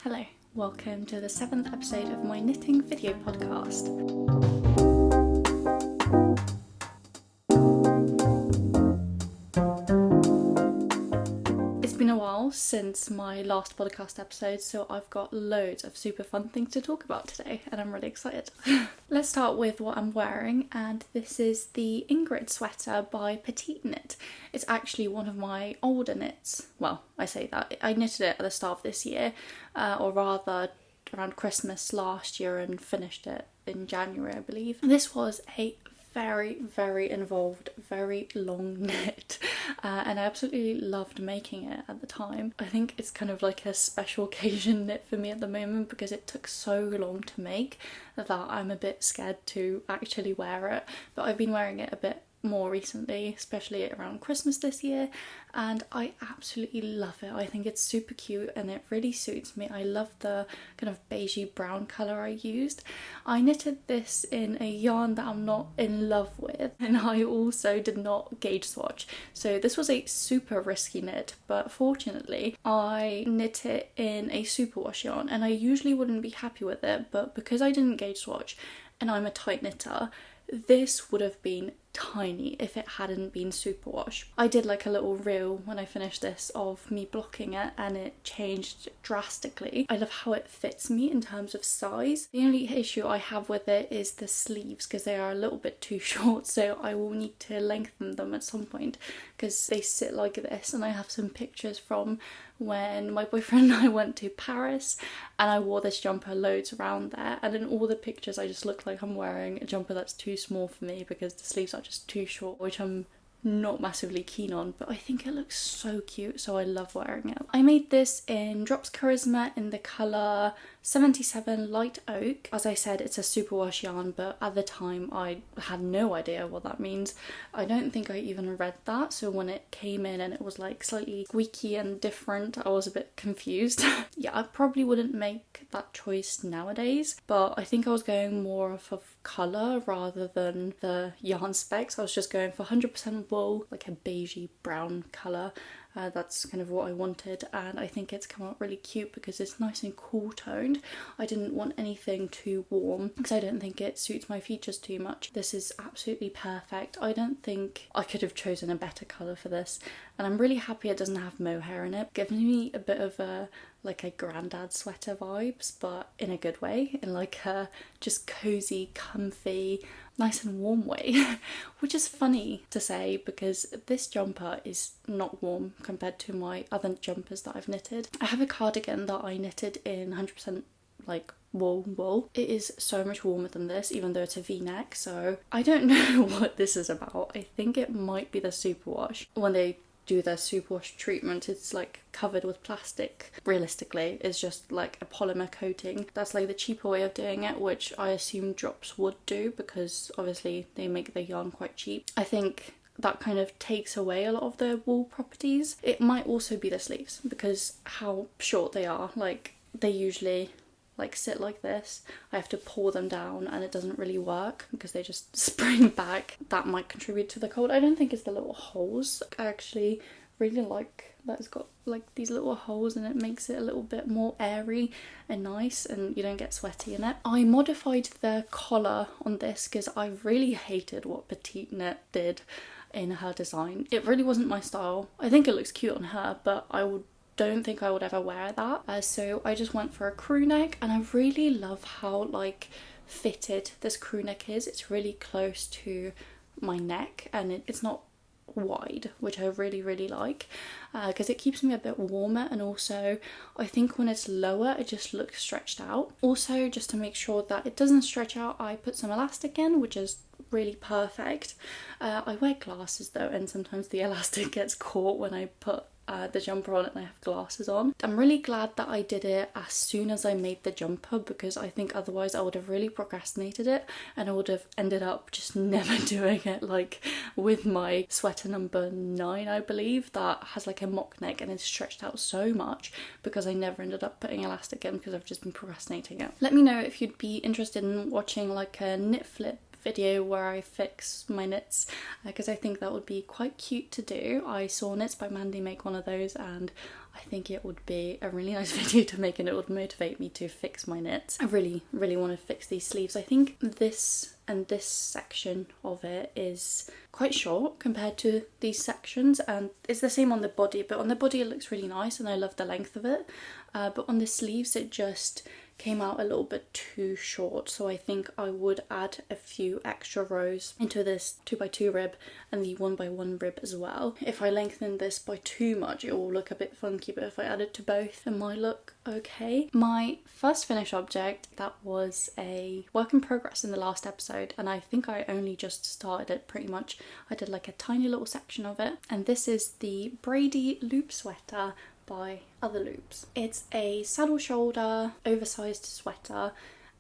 Hello, welcome to the 7th episode of my knitting video podcast. It's been a while since my last podcast episode, so I've got loads of super fun things to talk about today and I'm really excited. Let's start with what I'm wearing, and this is the Ingrid sweater by Petite Knit. It's actually one of my older knits. Well, I say that. I knitted it at the start of this year, or rather around Christmas last year, and finished it in January, I believe. This was a very involved, very long knit, and I absolutely loved making it at the time. I think it's kind of like a special occasion knit for me at the moment because it took so long to make that I'm a bit scared to actually wear it, but I've been wearing it a bit more recently, especially around Christmas this year, and I absolutely love it. I think it's super cute and it really suits me. I love the kind of beigey brown colour I used. I knitted this in a yarn that I'm not in love with, and I also did not gauge swatch, so this was a super risky knit, but fortunately I knit it in a superwash yarn, and I usually wouldn't be happy with it, but because I didn't gauge swatch and I'm a tight knitter, this would have been tiny if it hadn't been superwash. I did like a little reel when I finished this of me blocking it and it changed drastically. I love how it fits me in terms of size. The only issue I have with it is the sleeves because they are a little bit too short, so I will need to lengthen them at some point because they sit like this, and I have some pictures from when my boyfriend and I went to Paris and I wore this jumper loads around there, and in all the pictures I just look like I'm wearing a jumper that's too small for me because the sleeves are just too short, which I'm not massively keen on, but I think it looks so cute, so I love wearing it. I made this in Drops Charisma in the colour 77 Light Oak. As I said, it's a superwash yarn, but at the time I had no idea what that means. I don't think I even read that, so when it came in and it was like slightly squeaky and different, I was a bit confused. Yeah, I probably wouldn't make that choice nowadays, but I think I was going more off of colour rather than the yarn specs. I was just going for 100% wool, like a beigey brown colour. That's kind of what I wanted, and I think it's come out really cute because it's nice and cool toned. I didn't want anything too warm because I don't think it suits my features too much. This is absolutely perfect. I don't think I could have chosen a better colour for this, and I'm really happy it doesn't have mohair in it. It gives me a bit of a granddad sweater vibes, but in a good way, in like a just cozy, comfy, nice and warm way, which is funny to say because this jumper is not warm compared to my other jumpers that I've knitted. I have a cardigan that I knitted in 100% like wool. It is so much warmer than this, even though it's a v-neck, so I don't know what this is about. I think it might be the superwash. When they do their superwash treatment, it's like covered with plastic. Realistically, it's just like a polymer coating. That's like the cheaper way of doing it, which I assume Drops would do because obviously they make the yarn quite cheap. I think that kind of takes away a lot of the wool properties. It might also be the sleeves because how short they are. Like they usually like sit like this. I have to pull them down and it doesn't really work because they just spring back. That might contribute to the cold. I don't think it's the little holes. I actually really like that it's got like these little holes and it makes it a little bit more airy and nice, and you don't get sweaty in it. I modified the collar on this because I really hated what Petite Knit did in her design. It really wasn't my style. I think it looks cute on her, but don't think I would ever wear that. So I just went for a crew neck, and I really love how like fitted this crew neck is. It's really close to my neck and it's not wide, which I really like because it keeps me a bit warmer, and also I think when it's lower it just looks stretched out. Also, just to make sure that it doesn't stretch out, I put some elastic in, which is really perfect. I wear glasses though, and sometimes the elastic gets caught when I put the jumper on and I have glasses on. I'm really glad that I did it as soon as I made the jumper because I think otherwise I would have really procrastinated it and I would have ended up just never doing it, like with my sweater number 9 I believe, that has like a mock neck and it's stretched out so much because I never ended up putting elastic in because I've just been procrastinating it. Let me know if you'd be interested in watching like a knit flip video where I fix my knits because I think that would be quite cute to do. I saw Knits by Mandy make one of those and I think it would be a really nice video to make, and it would motivate me to fix my knits. I really want to fix these sleeves. I think this and this section of it is quite short compared to these sections, and it's the same on the body, but on the body it looks really nice and I love the length of it, but on the sleeves it just came out a little bit too short, so I think I would add a few extra rows into this 2x2 rib and the 1x1 rib as well. If I lengthen this by too much it will look a bit funky, but if I add it to both it might look okay. My first finished object, that was a work in progress in the last episode, and I think I only just started it pretty much. I did like a tiny little section of it, and this is the Braidy loop sweater by Other Loops. It's a saddle shoulder oversized sweater,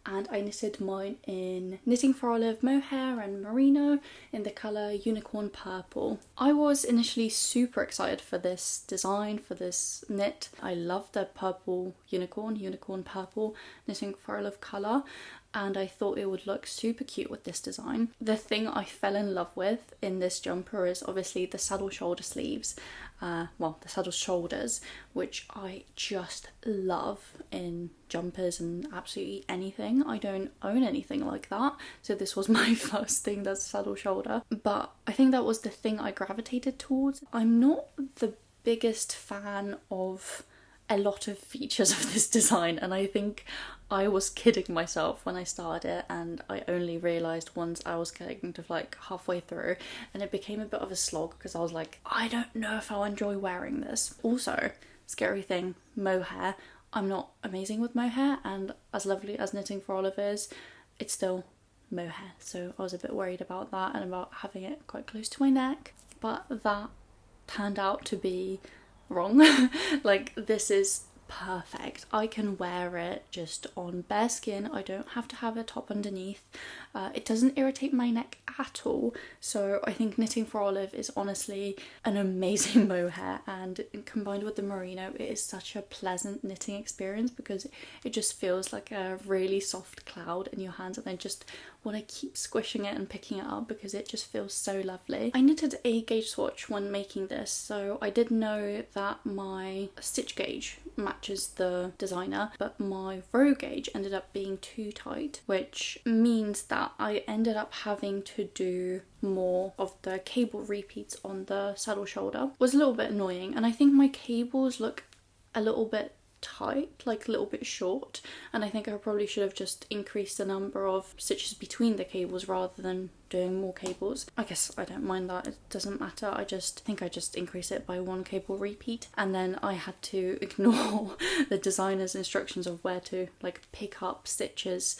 and I knitted mine in Knitting for Olive mohair and merino in the colour unicorn purple. I was initially super excited for this design, for this knit. I love the purple unicorn purple Knitting for Olive colour, and I thought it would look super cute with this design. The thing I fell in love with in this jumper is obviously the saddle shoulder sleeves, the saddle shoulders, which I just love in jumpers and absolutely anything. I don't own anything like that, so this was my first thing that's saddle shoulder, but I think that was the thing I gravitated towards. I'm not the biggest fan of a lot of features of this design, and I think I was kidding myself when I started it, and I only realised once I was getting to like halfway through, and it became a bit of a slog because I was like, I don't know if I'll enjoy wearing this. Also, scary thing, mohair. I'm not amazing with mohair, and as lovely as Knitting for Olive is, it's still mohair, so I was a bit worried about that and about having it quite close to my neck, but that turned out to be wrong. Like, this is perfect. I can wear it just on bare skin. I don't have to have a top underneath. It doesn't irritate my neck at all, so I think Knitting for Olive is honestly an amazing mohair, and combined with the merino it is such a pleasant knitting experience because it just feels like a really soft cloud in your hands, and I just want to keep squishing it and picking it up because it just feels so lovely. I knitted a gauge swatch when making this, so I did know that my stitch gauge matches the designer, but my row gauge ended up being too tight, which means that I ended up having to do more of the cable repeats on the saddle shoulder. It was a little bit annoying, and I think my cables look a little bit tight, like a little bit short, and I think I probably should have just increased the number of stitches between the cables rather than doing more cables. I guess I don't mind that, it doesn't matter. I think I just increased it by one cable repeat, and then I had to ignore the designer's instructions of where to like pick up stitches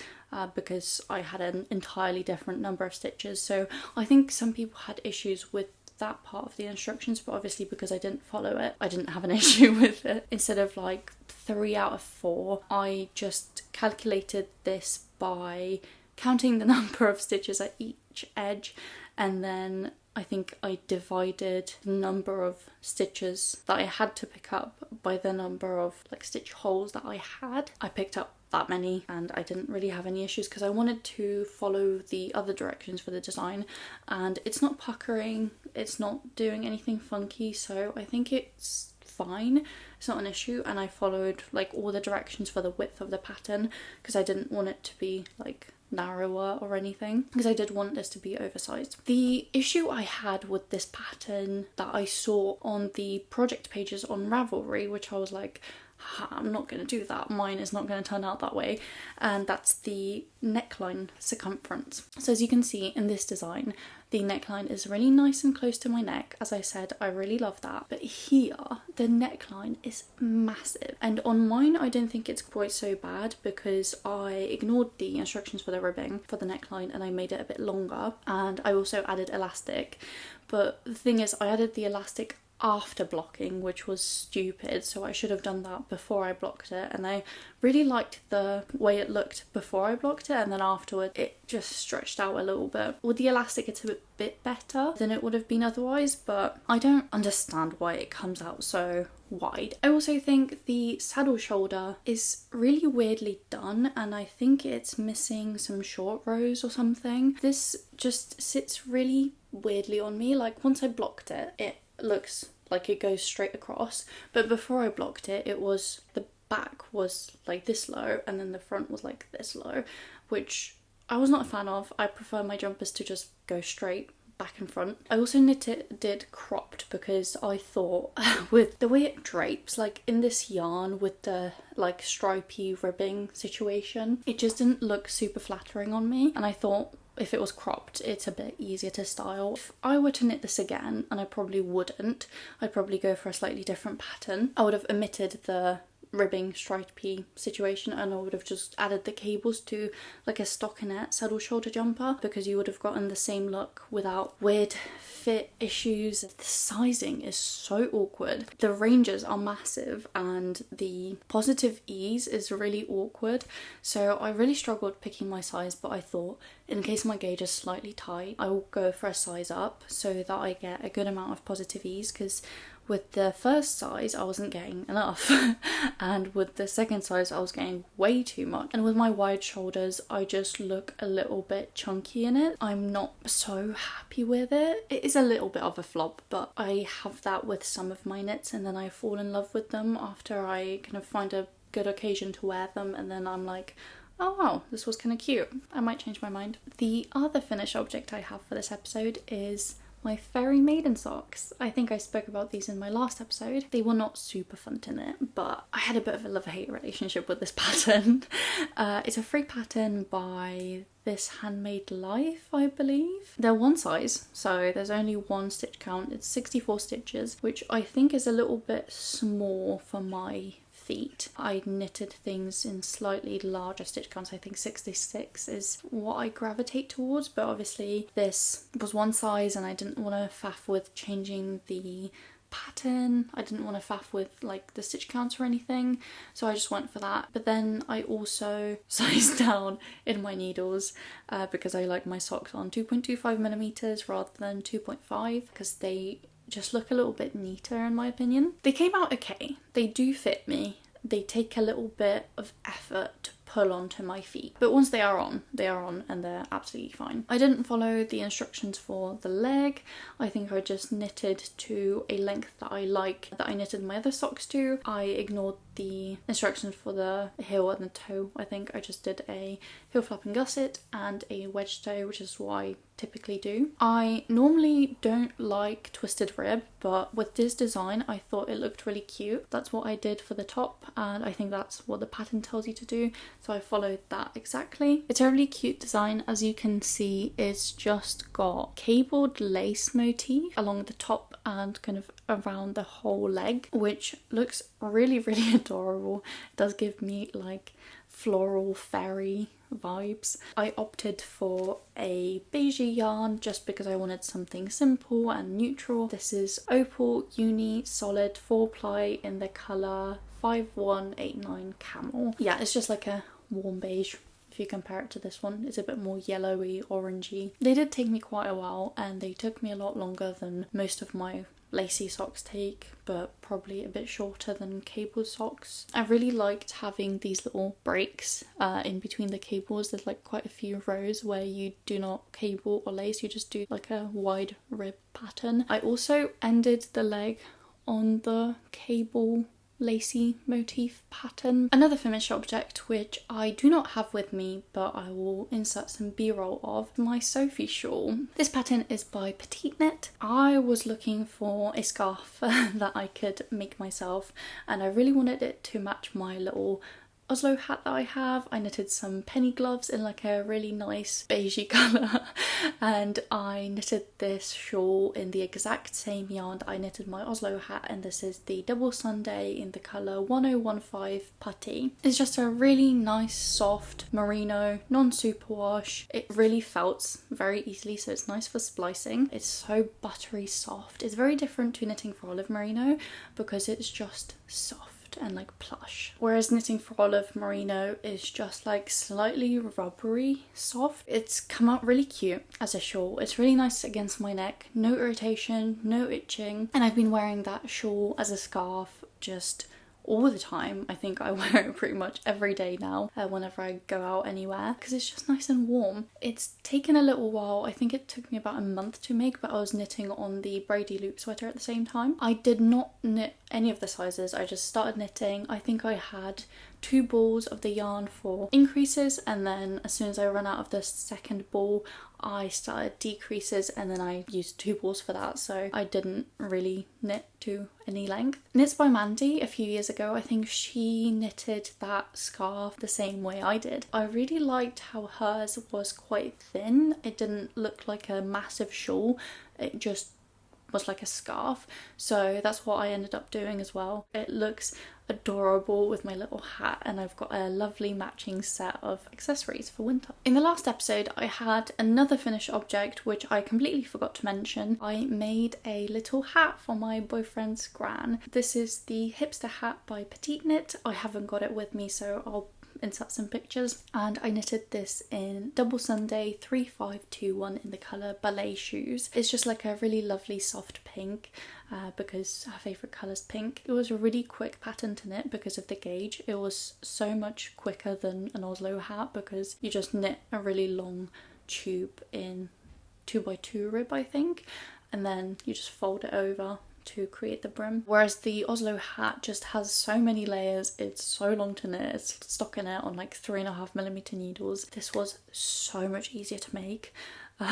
because I had an entirely different number of stitches. So I think some people had issues with that part of the instructions, but obviously because I didn't follow it, I didn't have an issue with it. Instead of like 3 out of 4, I just calculated this by counting the number of stitches at each edge, and then I think I divided the number of stitches that I had to pick up by the number of like stitch holes that I had. I picked up that many and I didn't really have any issues because I wanted to follow the other directions for the design, and it's not puckering, it's not doing anything funky, so I think it's fine, it's not an issue. And I followed like all the directions for the width of the pattern because I didn't want it to be like narrower or anything, because I did want this to be oversized. The issue I had with this pattern that I saw on the project pages on Ravelry, which I was like, I'm not going to do that, mine is not going to turn out that way, and that's the neckline circumference. So as you can see in this design, the neckline is really nice and close to my neck. As I said, I really love that, but here the neckline is massive, and on mine I don't think it's quite so bad because I ignored the instructions for the ribbing for the neckline and I made it a bit longer, and I also added elastic. But the thing is, I added the elastic after blocking, which was stupid, so I should have done that before I blocked it, and I really liked the way it looked before I blocked it, and then afterward it just stretched out a little bit. With the elastic it's a bit better than it would have been otherwise, but I don't understand why it comes out so wide. I also think the saddle shoulder is really weirdly done, and I think it's missing some short rows or something. This just sits really weirdly on me. Like once I blocked it, it looks like it goes straight across, but before I blocked it, it was the back was like this low and then the front was like this low, which I was not a fan of. I prefer my jumpers to just go straight back and front. I also did cropped because I thought with the way it drapes, like in this yarn with the like stripy ribbing situation, it just didn't look super flattering on me, and I thought if it was cropped it's a bit easier to style. If I were to knit this again, and I probably wouldn't, I'd probably go for a slightly different pattern. I would have omitted the ribbing stripy situation and I would have just added the cables to like a stockinette saddle shoulder jumper, because you would have gotten the same look without weird fit issues. The sizing is so awkward, the ranges are massive, and the positive ease is really awkward, so I really struggled picking my size. But I thought, in case my gauge is slightly tight, I will go for a size up so that I get a good amount of positive ease, because with the first size I wasn't getting enough and with the second size I was getting way too much, and with my wide shoulders I just look a little bit chunky in it. I'm not so happy with it. It is a little bit of a flop, but I have that with some of my knits, and then I fall in love with them after I kind of find a good occasion to wear them, and then I'm like, oh wow, this was kind of cute. I might change my mind. The other finished object I have for this episode is my fairy maiden socks. I think I spoke about these in my last episode. They were not super fun to knit, but I had a bit of a love-hate relationship with this pattern. It's a free pattern by This Handmade Life, I believe. They're one size, so there's only one stitch count. It's 64 stitches, which I think is a little bit small for my feet. I knitted things in slightly larger stitch counts. I think 66 is what I gravitate towards, but obviously this was one size and I didn't want to faff with changing the pattern. I didn't want to faff with like the stitch counts or anything, so I just went for that. But then I also sized down in my needles because I like my socks on 2.25 millimeters rather than 2.5, because they just look a little bit neater in my opinion. They came out okay. They do fit me. They take a little bit of effort to pull onto my feet, but once they are on and they're absolutely fine. I didn't follow the instructions for the leg. I think I just knitted to a length that I like, that I knitted my other socks to. I ignored the instructions for the heel and the toe. I think I just did a heel flap and gusset and a wedge toe, which is what I typically do. I normally don't like twisted rib, but with this design I thought it looked really cute. That's what I did for the top, and I think that's what the pattern tells you to do, so I followed that exactly. It's a really cute design. As you can see, it's just got cabled lace motif along the top and kind of around the whole leg, which looks really adorable. It does give me like floral fairy vibes. I opted for a beige yarn just because I wanted something simple and neutral. This is Opal Uni Solid 4-ply in the colour 5189 Camel. Yeah, it's just like a warm beige. If you compare it to this one, it's a bit more yellowy, orangey. They did take me quite a while, and they took me a lot longer than most of my lacy socks take, but probably a bit shorter than cable socks. I really liked having these little breaks in between the cables. There's like quite a few rows where you do not cable or lace, you just do like a wide rib pattern. I also ended the leg on the cable lacy motif pattern. Another finished object which I do not have with me, but I will insert some b-roll of, my Sophie shawl. This pattern is by Petite Knit. I was looking for a scarf that I could make myself, and I really wanted it to match my little Oslo hat that I have. I knitted some penny gloves in like a really nice beigey colour, and I knitted this shawl in the exact same yarn that I knitted my Oslo hat, and this is the Double Sunday in the colour 1015 Putty. It's just a really nice soft merino, non-superwash. It really felts very easily, so it's nice for splicing. It's so buttery soft. It's very different to knitting for olive merino because it's just soft and like plush, whereas knitting for olive merino is just like slightly rubbery soft. It's come out really cute as a shawl. It's really nice against my neck, no irritation, no itching, and I've been wearing that shawl as a scarf just all the time. I think I wear it pretty much every day now whenever I go out anywhere, because it's just nice and warm. It's taken a little while. I think it took me about a month to make, but I was knitting on the braidy loop sweater at the same time. I did not knit any of the sizes. I just started knitting. I think I had 2 balls of the yarn for increases, and then as soon as I ran out of the second ball I started decreases, and then I used 2 balls for that, so I didn't really knit to any length. Knits by Mandy a few years ago, I think she knitted that scarf the same way I did. I really liked how hers was quite thin. It didn't look like a massive shawl, it just was like a scarf, so that's what I ended up doing as well. It looks adorable with my little hat, and I've got a lovely matching set of accessories for winter. In the last episode I had another finished object which I completely forgot to mention. I made a little hat for my boyfriend's gran. This is the hipster hat by Petite Knit. I haven't got it with me, so I'll insert some pictures, and I knitted this in double Sunday 3521 in the colour ballet shoes. It's just like a really lovely soft pink because her favourite colour is pink. It was a really quick pattern to knit because of the gauge. It was so much quicker than an Oslo hat because you just knit a really long tube in 2x2 rib, I think, and then you just fold it over to create the brim, whereas the Oslo hat just has so many layers. It's so long to knit. It's stockinette on like 3.5mm needles. This was so much easier to make,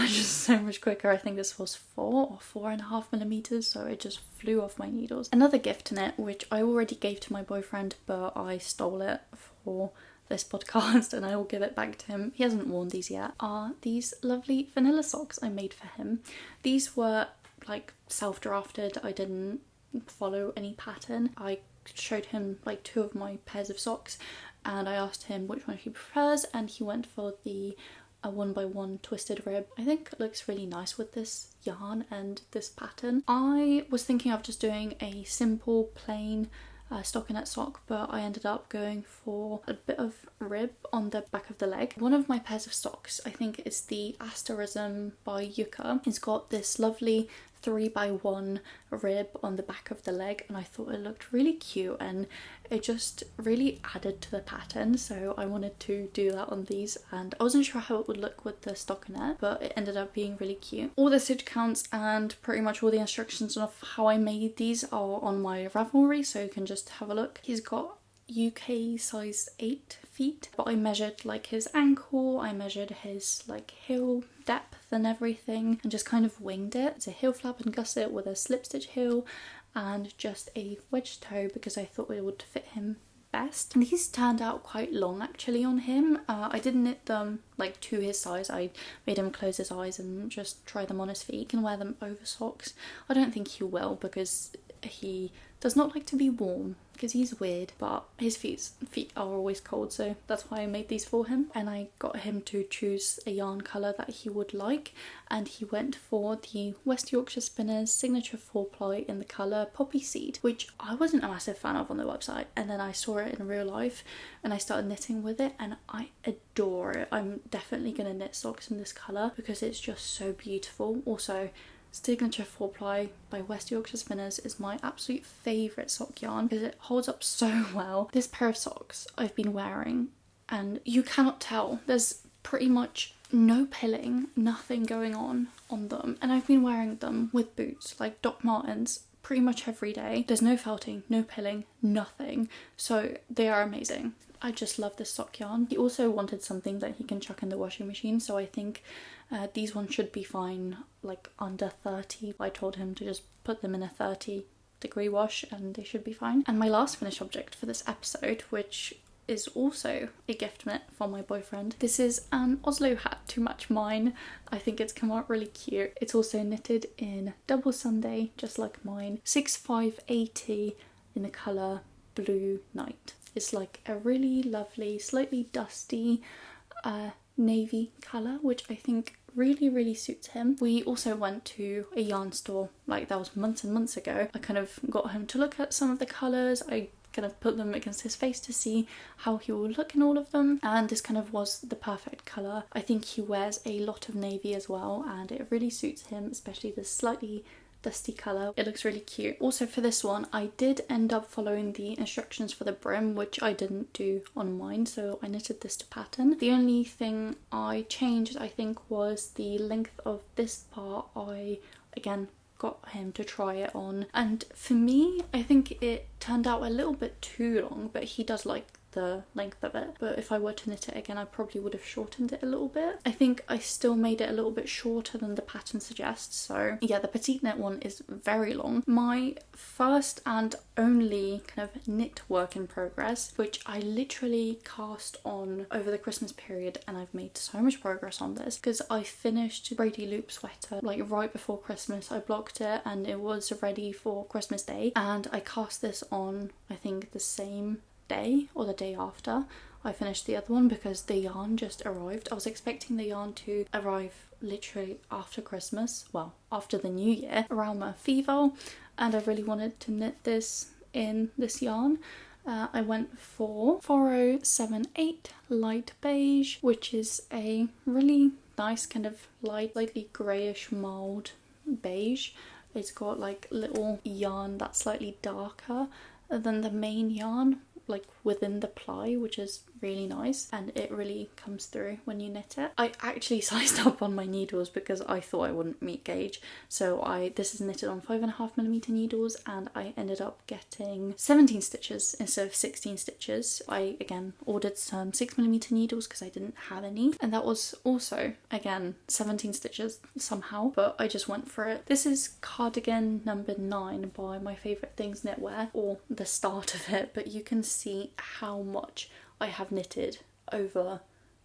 just so much quicker. I think this was 4 or 4.5mm, so it just flew off my needles. Another gift to knit, which I already gave to my boyfriend, but I stole it for this podcast and I will give it back to him. He hasn't worn these yet. Are these lovely vanilla socks I made for him. These were like self-drafted. I didn't follow any pattern. I showed him like 2 of my pairs of socks and I asked him which one he prefers, and he went for the 1x1 twisted rib. I think it looks really nice with this yarn and this pattern. I was thinking of just doing a simple plain stockinette sock, but I ended up going for a bit of rib on the back of the leg. One of my pairs of socks, I think it's the Asterism by Yucca. It's got this lovely 3x1 rib on the back of the leg, and I thought it looked really cute and it just really added to the pattern, so I wanted to do that on these, and I wasn't sure how it would look with the stockinette, but it ended up being really cute. All the stitch counts and pretty much all the instructions of how I made these are on my Ravelry, so you can just have a look. He's got UK size 8 feet, but I measured like his ankle, I measured his like heel depth and everything, and just kind of winged it. It's a heel flap and gusset with a slip stitch heel and just a wedge toe because I thought it would fit him best. And these turned out quite long actually on him. I didn't knit them like to his size. I made him close his eyes and just try them on his feet. He can wear them over socks. I don't think he will because he does not like to be warm because he's weird, but his feet are always cold, so that's why I made these for him. And I got him to choose a yarn colour that he would like, and he went for the West Yorkshire Spinners signature 4-ply in the colour Poppy Seed, which I wasn't a massive fan of on the website, and then I saw it in real life and I started knitting with it and I adore it. I'm definitely going to knit socks in this colour because it's just so beautiful. Also, Signature 4-ply by West Yorkshire Spinners is my absolute favourite sock yarn because it holds up so well. This pair of socks I've been wearing, and you cannot tell, there's pretty much no pilling, nothing going on them, and I've been wearing them with boots like Doc Martens pretty much every day. There's no felting, no pilling, nothing, so they are amazing. I just love this sock yarn. He also wanted something that he can chuck in the washing machine, so I think these ones should be fine, like under 30. I told him to just put them in a 30-degree wash and they should be fine. And my last finished object for this episode, which is also a gift knit for my boyfriend. This is an Oslo hat to match mine. I think it's come out really cute. It's also knitted in double Sunday, just like mine. 6580 in the colour Blue Night. It's like a really lovely, slightly dusty navy colour, which I think really suits him. We also went to a yarn store, like that was months and months ago. I kind of got him to look at some of the colours. I kind of put them against his face to see how he will look in all of them, and this kind of was the perfect colour. I think he wears a lot of navy as well and it really suits him, especially the slightly dusty colour. It looks really cute. Also for this one, I did end up following the instructions for the brim, which I didn't do on mine, so I knitted this to pattern. The only thing I changed, I think, was the length of this part. I, again, got him to try it on, and for me, I think it turned out a little bit too long, but he does like the length of it. But if I were to knit it again, I probably would have shortened it a little bit. I think I still made it a little bit shorter than the pattern suggests, so yeah, the petite knit one is very long. My first and only kind of knit work in progress, which I literally cast on over the Christmas period, and I've made so much progress on this because I finished braidy loop sweater like right before Christmas. I blocked it and it was ready for Christmas Day, and I cast this on, I think, the same day or the day after I finished the other one because the yarn just arrived. I was expecting the yarn to arrive literally after Christmas, well, after the new year, rauma fivel, and I really wanted to knit this in this yarn. I went for 4078 light beige, which is a really nice kind of lightly greyish mould beige. It's got like little yarn that's slightly darker than the main yarn, like within the ply, which is really nice, and it really comes through when you knit it. I actually sized up on my needles because I thought I wouldn't meet gauge, so this is knitted on 5.5mm needles, and I ended up getting 17 stitches instead of 16 stitches. I again ordered some 6mm needles because I didn't have any, and that was also again 17 stitches somehow, but I just went for it. This is cardigan number 9 by My Favourite Things Knitwear, or the start of it, but you can see how much I have knitted over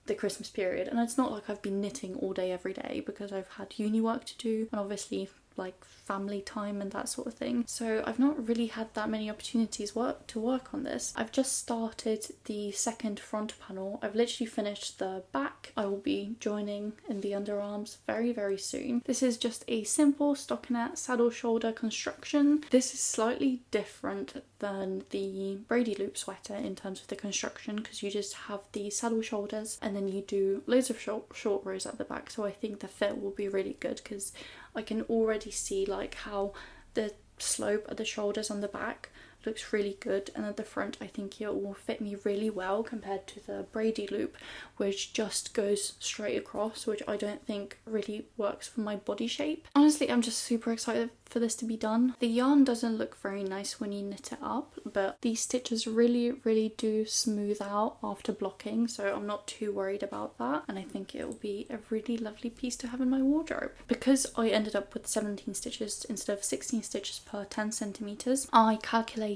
the Christmas period, and it's not like I've been knitting all day every day because I've had uni work to do and obviously like family time and that sort of thing, so I've not really had that many opportunities to work on this. I've just started the second front panel. I've literally finished the back. I will be joining in the underarms very soon. This is just a simple stockinette saddle shoulder construction. This is slightly different than the braidy loop sweater in terms of the construction because you just have the saddle shoulders and then you do loads of short rows at the back, so I think the fit will be really good because I can already see like how the slope at the shoulders on the back looks really good, and at the front I think it will fit me really well compared to the braidy loop, which just goes straight across, which I don't think really works for my body shape. Honestly, I'm just super excited for this to be done. The yarn doesn't look very nice when you knit it up, but these stitches really do smooth out after blocking, so I'm not too worried about that, and I think it will be a really lovely piece to have in my wardrobe. Because I ended up with 17 stitches instead of 16 stitches per 10 centimeters, I calculated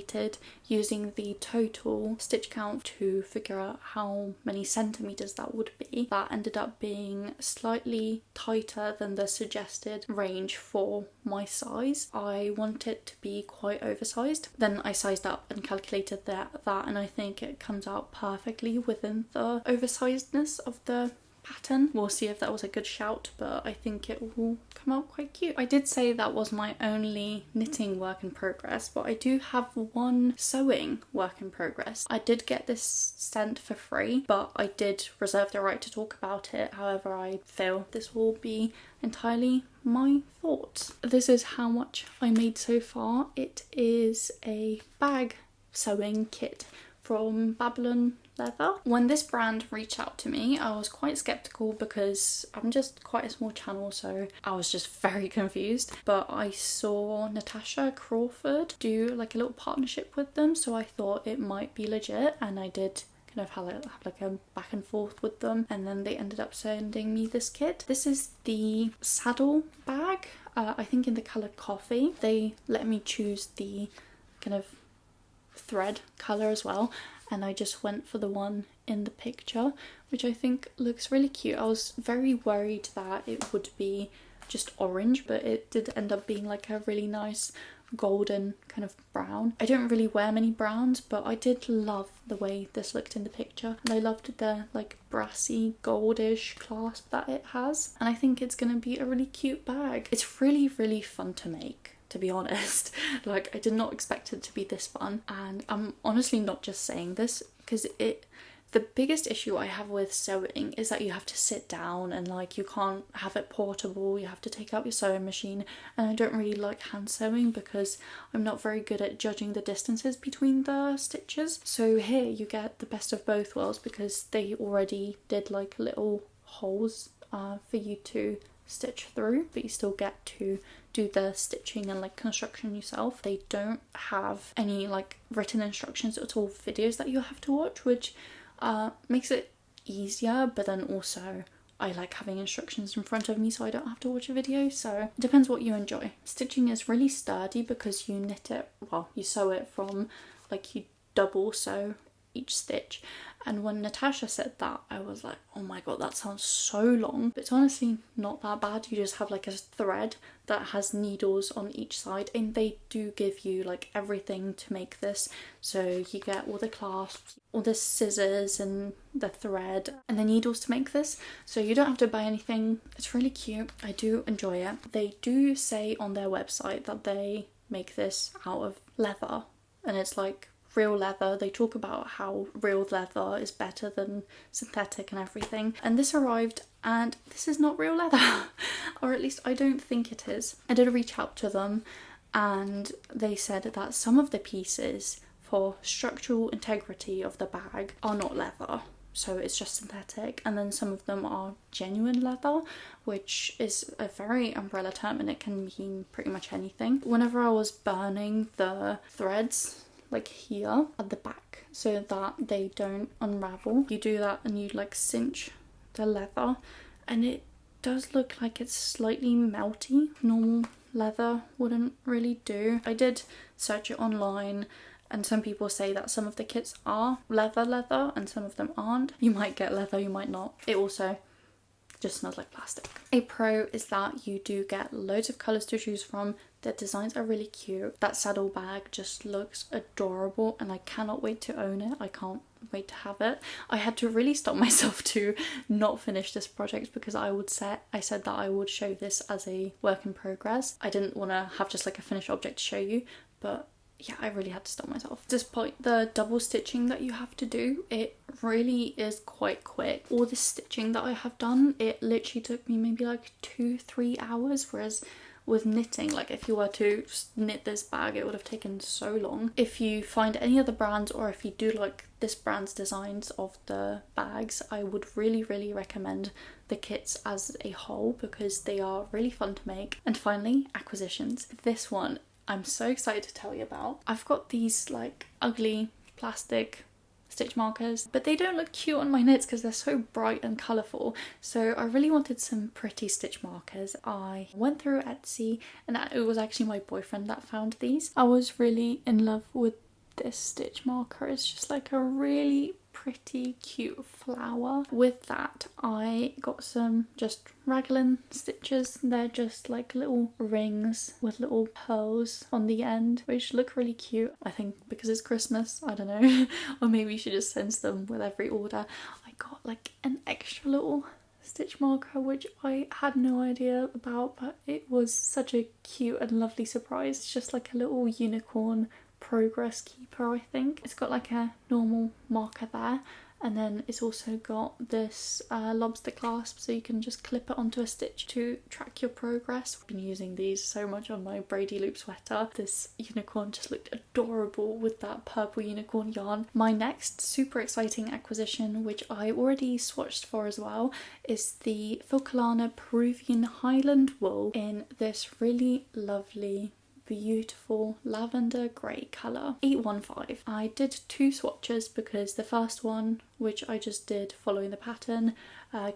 using the total stitch count to figure out how many centimeters that would be. That ended up being slightly tighter than the suggested range for my size. I want it to be quite oversized. Then I sized up and calculated that and I think it comes out perfectly within the oversizedness of the pattern. We'll see if that was a good shout, but I think it will come out quite cute. I did say that was my only knitting work in progress, but I do have one sewing work in progress. I did get this sent for free, but I did reserve the right to talk about it. However, I feel this will be entirely my thoughts. This is how much I made so far. It is a bag sewing kit from Babylon Leather. When this brand reached out to me, I was quite skeptical because I'm just quite a small channel, so I was just very confused. But I saw Natasha Crawford do like a little partnership with them, so I thought it might be legit, and I did kind of have like a back and forth with them, and then they ended up sending me this kit. This is the saddle bag, I think in the colour coffee. They let me choose the kind of thread colour as well, and I just went for the one in the picture, which I think looks really cute. I was very worried that it would be just orange, but it did end up being like a really nice golden kind of brown. I don't really wear many browns, but I did love the way this looked in the picture, and I loved the like brassy goldish clasp that it has, and I think it's gonna be a really cute bag. It's really fun to make, to be honest. Like, I did not expect it to be this fun, and I'm honestly not just saying this because The biggest issue I have with sewing is that you have to sit down and like you can't have it portable, you have to take out your sewing machine, and I don't really like hand sewing because I'm not very good at judging the distances between the stitches. So here you get the best of both worlds because they already did like little holes for you to stitch through, but you still get to do the stitching and like construction yourself. They don't have any like written instructions at all, videos that you have to watch, which makes it easier, but then also I like having instructions in front of me so I don't have to watch a video. So it depends what you enjoy. Stitching is really sturdy because you knit it, well, you sew it from, like, you double sew each stitch. And when Natasha said that, I was like, oh my god, that sounds so long. But it's honestly not that bad. You just have like a thread that has needles on each side, and they do give you like everything to make this. So you get all the clasps, all the scissors and the thread and the needles to make this. So you don't have to buy anything. It's really cute. I do enjoy it. They do say on their website that they make this out of leather, and it's like real leather. They talk about how real leather is better than synthetic and everything. And this arrived and this is not real leather, or at least I don't think it is. I did reach out to them and they said that some of the pieces for structural integrity of the bag are not leather, so it's just synthetic, and then some of them are genuine leather, which is a very umbrella term and it can mean pretty much anything. Whenever I was burning the threads like here at the back so that they don't unravel, you do that and you like cinch the leather and it does look like it's slightly melty. Normal leather wouldn't really do. I did search it online and some people say that some of the kits are leather and some of them aren't. You might get leather, you might not. It also just smells like plastic. A pro is that you do get loads of colours to choose from. The designs are really cute. That saddle bag just looks adorable and I cannot wait to own it. I can't wait to have it. I had to really stop myself to not finish this project because I said that I would show this as a work in progress. I didn't want to have just like a finished object to show you, but yeah, I really had to stop myself. Despite the double stitching that you have to do, it really is quite quick. All the stitching that I have done, it literally took me maybe like 2-3 hours, whereas with knitting, like if you were to knit this bag, it would have taken so long. If you find any other brands, or if you do like this brand's designs of the bags, I would really recommend the kits as a whole because they are really fun to make. And finally, acquisitions. This one I'm so excited to tell you about. I've got these like ugly plastic stitch markers, but they don't look cute on my knits because they're so bright and colourful. So I really wanted some pretty stitch markers. I went through Etsy and it was actually my boyfriend that found these. I was really in love with this stitch marker. It's just like a really pretty cute flower. With that I got some just raglan stitches. They're just like little rings with little pearls on the end, which look really cute. I think because it's Christmas, I don't know, or maybe she just sends them with every order. I got like an extra little stitch marker which I had no idea about, but it was such a cute and lovely surprise. It's just like a little unicorn progress keeper, I think. It's got like a normal marker there, and then it's also got this lobster clasp, so you can just clip it onto a stitch to track your progress. I've been using these so much on my braidy loop sweater. This unicorn just looked adorable with that purple unicorn yarn. My next super exciting acquisition, which I already swatched for as well, is the filcolana Peruvian highland wool in this really lovely beautiful lavender grey colour, 815. I did 2 swatches because the first one, which I just did following the pattern,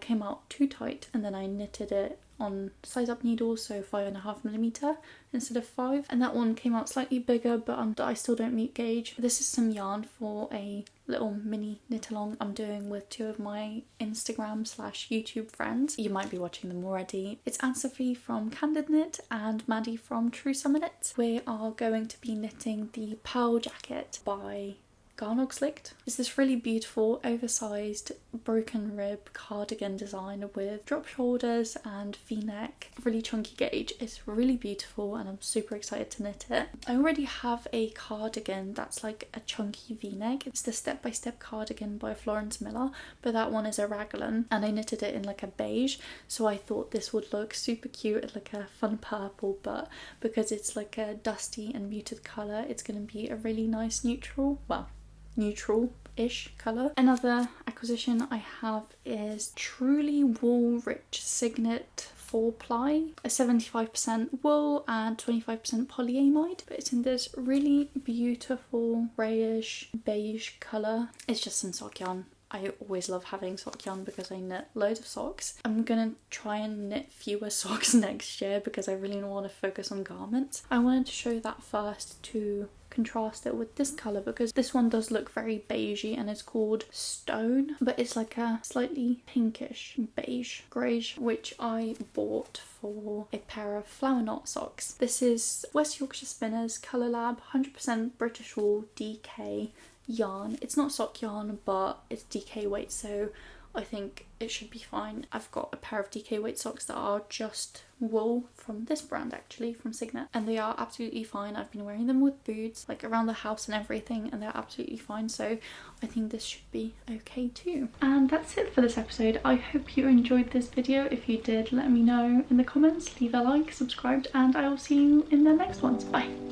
came out too tight, and then I knitted it on size up needles, so 5.5mm instead of 5, and that one came out slightly bigger, but I still don't meet gauge. This is some yarn for a little mini knit along I'm doing with 2 of my Instagram/YouTube friends. You might be watching them already. It's Sophie from Candid Knit and Maddie from True Summer Knit. We are going to be knitting the pearl jacket by garn slicked. It's this really beautiful oversized broken rib cardigan design with drop shoulders and v-neck, really chunky gauge. It's really beautiful and I'm super excited to knit it. I already have a cardigan that's like a chunky v-neck. It's the Step by Step cardigan by Florence Miller, but that one is a raglan and I knitted it in like a beige, so I thought this would look super cute, like a fun purple, but because it's like a dusty and muted colour, it's going to be a really nice neutral, well, neutral-ish colour. Another acquisition I have is Truly Wool Rich Cygnet 4-ply, a 75% wool and 25% polyamide, but it's in this really beautiful greyish beige colour. It's just some sock yarn. I always love having sock yarn because I knit loads of socks. I'm gonna try and knit fewer socks next year because I really want to focus on garments. I wanted to show that first to contrast it with this colour because this one does look very beigey and it's called Stone, but it's like a slightly pinkish beige greige, which I bought for a pair of flower knot socks. This is West Yorkshire Spinners colourlab 100% British wool DK yarn. It's not sock yarn, but it's DK weight, so I think it should be fine. I've got a pair of DK weight socks that are just wool from this brand, actually, from Cygnet, and they are absolutely fine. I've been wearing them with boots, like around the house and everything, and they're absolutely fine, so I think this should be okay too. And that's it for this episode. I hope you enjoyed this video. If you did, let me know in the comments, leave a like, subscribe, and I will see you in the next ones. Bye.